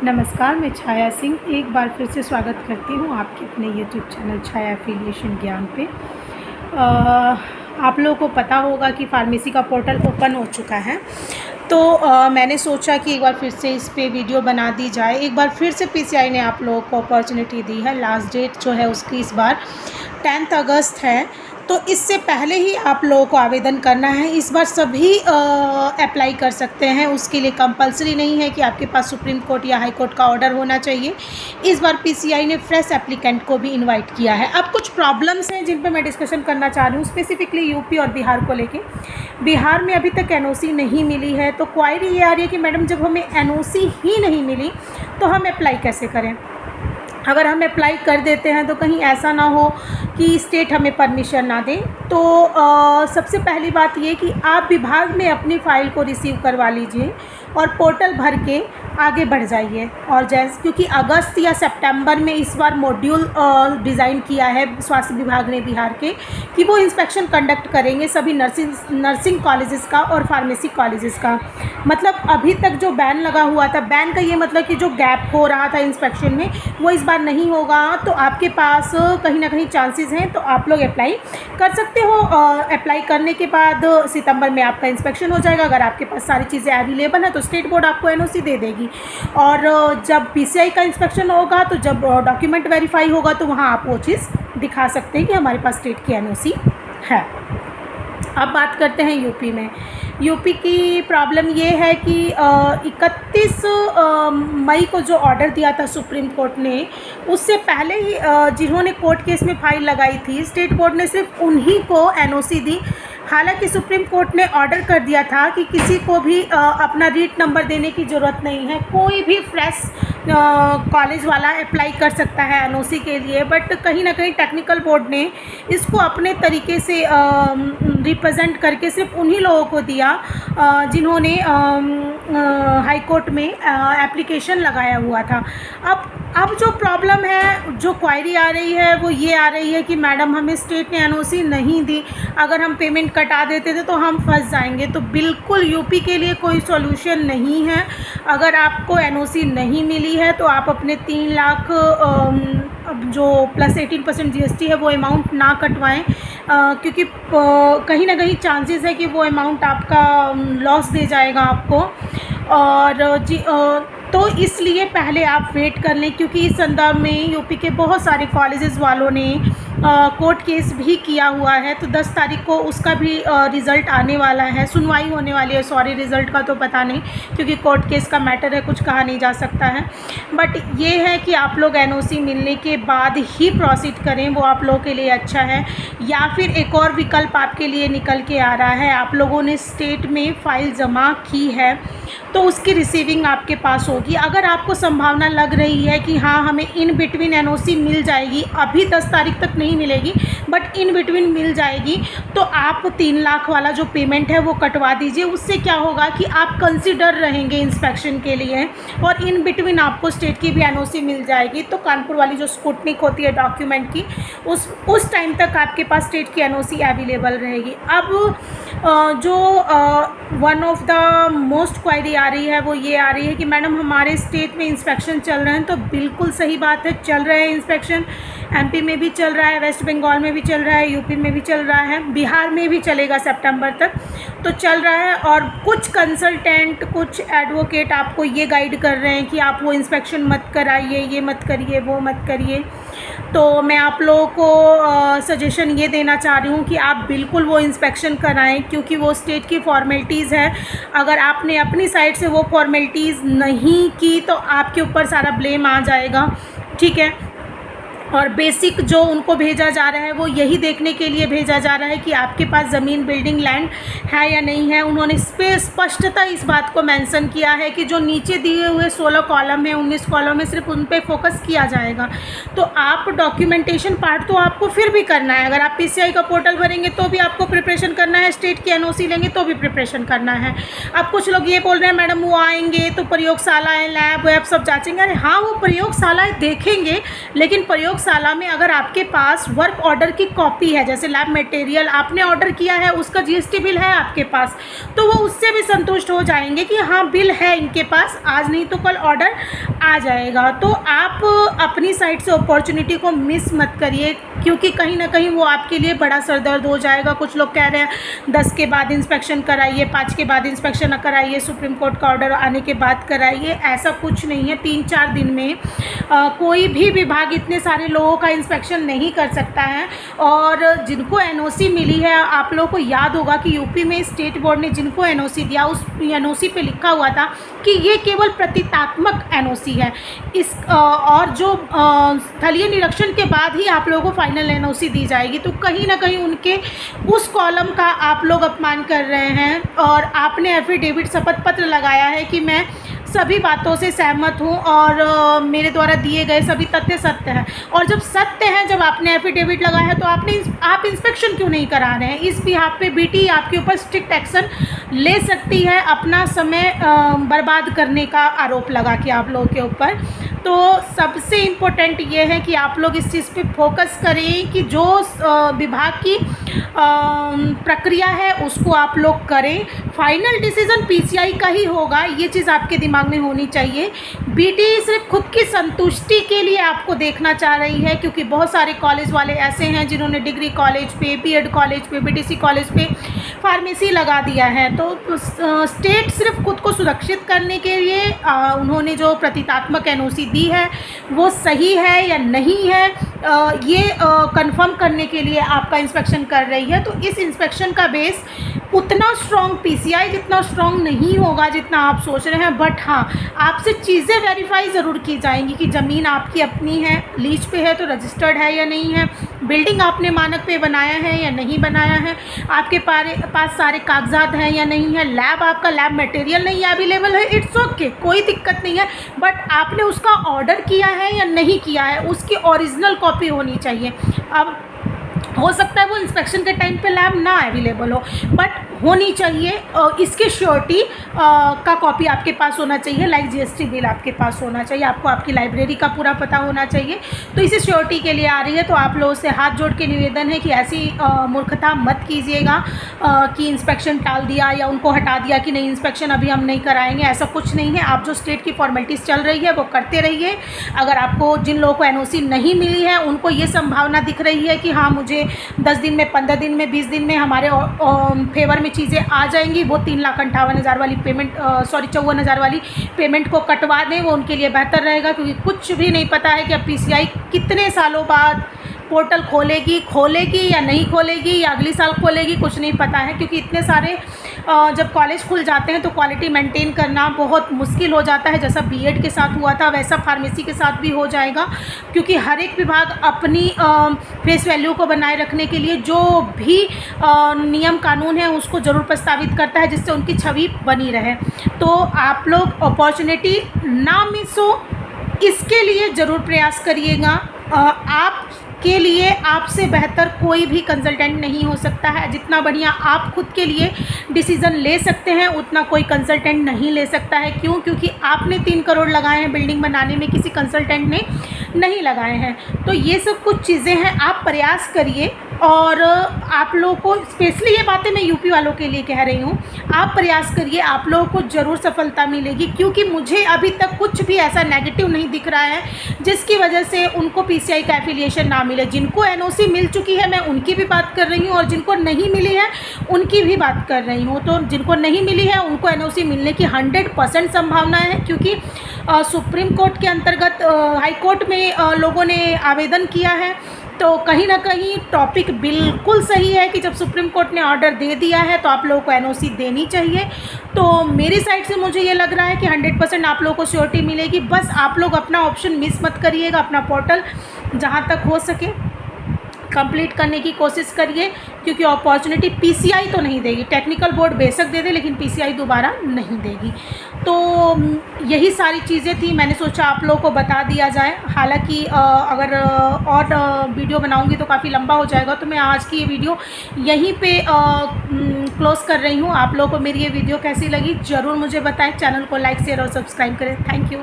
नमस्कार, मैं छाया सिंह एक बार फिर से स्वागत करती हूँ आपके अपने यूट्यूब चैनल छाया एफिलिएशन ज्ञान पे। आप लोगों को पता होगा कि फार्मेसी का पोर्टल ओपन हो चुका है, तो मैंने सोचा कि एक बार फिर से इस पे वीडियो बना दी जाए। एक बार फिर से पीसीआई ने आप लोगों को अपॉर्चुनिटी दी है। लास्ट डेट जो है उसकी इस बार 10 अगस्त है, तो इससे पहले ही आप लोगों को आवेदन करना है। इस बार सभी अप्लाई कर सकते हैं, उसके लिए कंपलसरी नहीं है कि आपके पास सुप्रीम कोर्ट या हाई कोर्ट का ऑर्डर होना चाहिए। इस बार पीसीआई ने फ्रेश एप्लीकेंट को भी इनवाइट किया है। अब कुछ प्रॉब्लम्स हैं जिन पे मैं डिस्कशन करना चाह रही हूँ, स्पेसिफिकली यूपी और बिहार को लेके। बिहार में अभी तक एनओसी नहीं मिली है, तो क्वायरी ये आ रही है कि मैडम जब हमें एनओसी ही नहीं मिली तो हम अप्लाई कैसे करें। अगर हम अप्लाई कर देते हैं तो कहीं ऐसा ना हो कि स्टेट हमें परमिशन ना दे। तो सबसे पहली बात ये कि आप विभाग में अपनी फ़ाइल को रिसीव करवा लीजिए और पोर्टल भर के आगे बढ़ जाइए। और जैसे क्योंकि अगस्त या सितंबर में इस बार मॉड्यूल डिज़ाइन किया है स्वास्थ्य विभाग ने बिहार के, कि वो इंस्पेक्शन कंडक्ट करेंगे सभी नर्सिंग कॉलेजेस का और फार्मेसी कॉलेजेस का। मतलब अभी तक जो बैन लगा हुआ था, बैन का ये मतलब कि जो गैप हो रहा था इंस्पेक्शन में, वो इस बार नहीं होगा। तो आपके पास कहीं ना कहीं चांसेस हैं, तो आप लोग अप्लाई कर सकते हो। अप्लाई करने के बाद सितंबर में आपका इंस्पेक्शन हो जाएगा। अगर आपके पास सारी चीज़ें अवेलेबल हैं तो स्टेट बोर्ड आपको एनओसी दे देगी। और जब पीसीआई का इंस्पेक्शन होगा, तो जब डॉक्यूमेंट वेरीफाई होगा, तो वहाँ आप वो चीज़ दिखा सकते हैं कि हमारे पास स्टेट की एनओसी है। अब बात करते हैं यूपी में। यूपी की प्रॉब्लम ये है कि 31 मई को जो ऑर्डर दिया था सुप्रीम कोर्ट ने, उससे पहले ही जिन्होंने कोर्ट केस में फाइल लगाई थी, स्टेट बोर्ड ने सिर्फ उन्हीं को एनओसी दी। हालांकि सुप्रीम कोर्ट ने ऑर्डर कर दिया था कि किसी को भी अपना रीट नंबर देने की ज़रूरत नहीं है, कोई भी फ्रेश कॉलेज वाला अप्लाई कर सकता है एनओसी के लिए। बट कहीं ना कहीं टेक्निकल बोर्ड ने इसको अपने तरीके से रिप्रेजेंट करके सिर्फ उन्हीं लोगों को दिया जिन्होंने हाई कोर्ट में एप्लीकेशन लगाया हुआ था। अब जो प्रॉब्लम है, जो क्वायरी आ रही है, वो ये आ रही है कि मैडम हमें स्टेट ने एनओसी नहीं दी, अगर हम पेमेंट कटा देते थे तो हम फंस जाएंगे। तो बिल्कुल यूपी के लिए कोई सॉल्यूशन नहीं है। अगर आपको एनओसी नहीं मिली है तो आप अपने 3 लाख जो प्लस 18% जीएसटी है वो अमाउंट ना कटवाएं, क्योंकि कहीं ना कहीं चांसेस है कि वो अमाउंट आपका लॉस दे जाएगा आपको। और तो इसलिए पहले आप वेट कर लें, क्योंकि इस संदर्भ में यूपी के बहुत सारे कॉलेजेस वालों ने कोर्ट केस भी किया हुआ है। तो 10 तारीख को उसका भी रिज़ल्ट आने वाला है, सुनवाई होने वाली है। सॉरी, रिज़ल्ट का तो पता नहीं, क्योंकि कोर्ट केस का मैटर है, कुछ कहा नहीं जा सकता है। बट ये है कि आप लोग एनओसी मिलने के बाद ही प्रोसीड करें, वो आप लोगों के लिए अच्छा है। या फिर एक और विकल्प आपके लिए निकल के आ रहा है, आप लोगों ने स्टेट में फ़ाइल जमा की है तो उसकी रिसीविंग आपके पास होगी। अगर आपको संभावना लग रही है कि हाँ हमें इन बिटवीन एनओसी मिल जाएगी, अभी 10 तारीख तक नहीं मिलेगी बट इन बिटवीन मिल जाएगी, तो आप 3 लाख वाला जो पेमेंट है वो कटवा दीजिए। उससे क्या होगा कि आप कंसिडर रहेंगे इंस्पेक्शन के लिए, और इन बिटवीन आपको स्टेट की भी एनओसी मिल जाएगी। तो कानपुर वाली जो स्कूटनिक होती है डॉक्यूमेंट की, उस टाइम तक आपके पास स्टेट की एनओसी अवेलेबल रहेगी। अब जो one of the most query आ रही है वो ये आ रही है कि मैडम हमारे स्टेट में इंस्पेक्शन चल रहे हैं। तो बिल्कुल सही बात है, चल रहे हैं इंस्पेक्शन। एमपी में भी चल रहा है, वेस्ट बंगाल में भी चल रहा है, यूपी में भी चल रहा है, बिहार में भी चलेगा सितंबर तक, तो चल रहा है। और कुछ कंसल्टेंट, कुछ एडवोकेट आपको ये गाइड कर रहे हैं कि आप वो इंस्पेक्शन मत कराइए, ये मत करिए, वो मत करिए। तो मैं आप लोगों को सजेशन ये देना चाह रही हूँ कि आप बिल्कुल वो इंस्पेक्शन कराएं, क्योंकि वो स्टेट की फॉर्मेलिटीज़ है। अगर आपने अपनी साइड से वो फॉर्मेलिटीज़ नहीं की तो आपके ऊपर सारा ब्लेम आ जाएगा, ठीक है। और बेसिक जो उनको भेजा जा रहा है वो यही देखने के लिए भेजा जा रहा है कि आपके पास ज़मीन, बिल्डिंग, लैंड है या नहीं है। उन्होंने स्पष्टता इस बात को मेंशन किया है कि जो नीचे दिए हुए 16 कॉलम है, 19 कॉलम है, सिर्फ उन पे फोकस किया जाएगा। तो आप डॉक्यूमेंटेशन पार्ट तो आपको फिर भी करना है। अगर आप पीसीआई का पोर्टल भरेंगे तो भी आपको प्रिपरेशन करना है, स्टेट की एनओसी लेंगे तो भी प्रिपरेशन करना है। अब कुछ लोग ये बोल रहे हैं मैडम वो आएंगे तो प्रयोगशालाएँ, लैब वैब सब जाँचेंगे। अरे हाँ, वो प्रयोगशालाएँ देखेंगे, लेकिन प्रयोगशाला में अगर आपके पास वर्क ऑर्डर की कॉपी है, जैसे लैब मटेरियल आपने ऑर्डर किया है, उसका जीएसटी बिल है आपके पास, तो वो उससे भी संतुष्ट हो जाएंगे कि हाँ बिल है इनके पास, आज नहीं तो कल ऑर्डर आ जाएगा। तो आप अपनी साइड से अपॉर्चुनिटी को मिस मत करिए, क्योंकि कहीं ना कहीं वो आपके लिए बड़ा सरदर्द हो जाएगा। कुछ लोग कह रहे हैं 10 के बाद इंस्पेक्शन कराइए, 5 के बाद इंस्पेक्शन कराइए, सुप्रीम कोर्ट का ऑर्डर आने के बाद कराइए। ऐसा कुछ नहीं है, 3-4 दिन में कोई भी विभाग इतने सारे लोगों का इंस्पेक्शन नहीं कर सकता है। और जिनको एनओसी मिली है, आप लोगों को याद होगा कि यूपी में स्टेट बोर्ड ने जिनको एनओसी दिया, उस एनओसी पे लिखा हुआ था कि ये केवल प्रतीकात्मक एनओसी है। इस और जो स्थलीय निरीक्षण के बाद ही आप लोगों को फाइनल एनओसी दी जाएगी। तो कहीं ना कहीं उनके उस कॉलम का आप लोग अपमान कर रहे हैं। और आपने एफिडेविट शपथ पत्र लगाया है कि मैं सभी बातों से सहमत हूँ और मेरे द्वारा दिए गए सभी तथ्य सत्य हैं। और जब सत्य हैं, जब आपने एफिडेविट लगाया है, तो आप इंस्पेक्शन क्यों नहीं करा रहे हैं? इस बिहाफ पे बीटी आपके ऊपर स्ट्रिक्ट एक्शन ले सकती है, अपना समय बर्बाद करने का आरोप लगा के आप लोगों के ऊपर। तो सबसे इम्पोर्टेंट ये है कि आप लोग इस चीज़ पे फोकस करें कि जो विभाग की प्रक्रिया है उसको आप लोग करें। फाइनल डिसीजन पीसीआई का ही होगा, ये चीज़ आपके दिमाग में होनी चाहिए। बीटी सिर्फ खुद की संतुष्टि के लिए आपको देखना चाह रही है, क्योंकि बहुत सारे कॉलेज वाले ऐसे हैं जिन्होंने डिग्री कॉलेज पे, बीएड कॉलेज पे, बीटीसी कॉलेज पे फार्मेसी लगा दिया है। तो स्टेट सिर्फ खुद को सुरक्षित करने के लिए उन्होंने जो प्रतीकात्मक एनओसी दी है वो सही है या नहीं है, ये कंफर्म करने के लिए आपका इंस्पेक्शन कर रही है। तो इस इंस्पेक्शन का बेस उतना स्ट्रॉन्ग पीसीआई जितना स्ट्रॉन्ग नहीं होगा जितना आप सोच रहे हैं। बट हाँ, आपसे चीज़ें वेरीफाई ज़रूर की जाएंगी कि ज़मीन आपकी अपनी है, लीज पे है तो रजिस्टर्ड है या नहीं है, बिल्डिंग आपने मानक पे बनाया है या नहीं बनाया है, आपके पास सारे कागजात हैं या नहीं है, लैब आपका लैब मटेरियल नहीं अवेलेबल है, इट्स ओके, कोई दिक्कत नहीं है। बट आपने उसका ऑर्डर किया है या नहीं किया है, उसकी ओरिजिनल कॉपी होनी चाहिए। अब हो सकता है वो इंस्पेक्शन के टाइम पे लैब ना अवेलेबल हो, बट होनी चाहिए। इसके श्योरिटी का कॉपी आपके पास होना चाहिए, लाइक जीएसटी बिल आपके पास होना चाहिए, आपको आपकी लाइब्रेरी का पूरा पता होना चाहिए। तो इसी श्योरिटी के लिए आ रही है। तो आप लोगों से हाथ जोड़ के निवेदन है कि ऐसी मूर्खता मत कीजिएगा कि इंस्पेक्शन टाल दिया या उनको हटा दिया कि नहीं इंस्पेक्शन अभी हम नहीं कराएंगे। ऐसा कुछ नहीं है। आप जो स्टेट की फॉर्मेलिटीज़ चल रही है वो करते रहिए। अगर आपको जिन लोगों को एनओसी नहीं मिली है उनको ये संभावना दिख रही है कि हाँ मुझे 10 दिन में, 15 दिन में, 20 दिन में हमारे फेवर में चीज़ें आ जाएंगी, वो 3,58,000 वाली पेमेंट 54,000 वाली पेमेंट को कटवा दें, वो उनके लिए बेहतर रहेगा। क्योंकि कुछ भी नहीं पता है कि अब पीसीआई कितने सालों बाद पोर्टल खोलेगी या नहीं खोलेगी या अगली साल खोलेगी, कुछ नहीं पता है। क्योंकि इतने सारे जब कॉलेज खुल जाते हैं तो क्वालिटी मेंटेन करना बहुत मुश्किल हो जाता है। जैसा बीएड के साथ हुआ था वैसा फार्मेसी के साथ भी हो जाएगा। क्योंकि हर एक विभाग अपनी फेस वैल्यू को बनाए रखने के लिए जो भी नियम कानून है उसको ज़रूर प्रस्तावित करता है, जिससे उनकी छवि बनी रहे। तो आप लोग अपॉर्चुनिटी ना मिस हो, इसके लिए ज़रूर प्रयास करिएगा। आप के लिए आपसे बेहतर कोई भी कंसल्टेंट नहीं हो सकता है। जितना बढ़िया आप खुद के लिए डिसीज़न ले सकते हैं उतना कोई कंसल्टेंट नहीं ले सकता है। क्यों? क्योंकि आपने 3 करोड़ लगाए हैं बिल्डिंग बनाने में, किसी कंसल्टेंट ने नहीं लगाए हैं। तो ये सब कुछ चीज़ें हैं, आप प्रयास करिए। और आप लोगों को स्पेशली ये बातें मैं यूपी वालों के लिए कह रही हूँ, आप प्रयास करिए, आप लोगों को ज़रूर सफलता मिलेगी। क्योंकि मुझे अभी तक कुछ भी ऐसा नेगेटिव नहीं दिख रहा है जिसकी वजह से उनको पीसीआई का एफिलिएशन ना मिले। जिनको एनओसी मिल चुकी है मैं उनकी भी बात कर रही हूँ और जिनको नहीं मिली है उनकी भी बात कर रही हूँ। तो जिनको नहीं मिली है उनको एनओसी मिलने की 100% संभावना है। क्योंकि सुप्रीम कोर्ट के अंतर्गत हाई कोर्ट में लोगों ने आवेदन किया है। तो कहीं ना कहीं टॉपिक बिल्कुल सही है कि जब सुप्रीम कोर्ट ने ऑर्डर दे दिया है तो आप लोगों को एनओसी देनी चाहिए। तो मेरी साइड से मुझे ये लग रहा है कि 100% आप लोगों को श्योरिटी मिलेगी। बस आप लोग अपना ऑप्शन मिस मत करिएगा, अपना पोर्टल जहाँ तक हो सके कंप्लीट करने की कोशिश करिए। क्योंकि अपॉर्चुनिटी पीसीआई तो नहीं देगी, टेक्निकल बोर्ड बेशक दे दे लेकिन पीसीआई दोबारा नहीं देगी। तो यही सारी चीज़ें थी, मैंने सोचा आप लोगों को बता दिया जाए। हालांकि अगर और वीडियो बनाऊंगी तो काफ़ी लंबा हो जाएगा, तो मैं आज की ये वीडियो यहीं पे क्लोज़ कर रही हूँ। आप लोगों को मेरी ये वीडियो कैसी लगी ज़रूर मुझे बताएं। चैनल को लाइक शेयर और सब्सक्राइब करें। Thank you.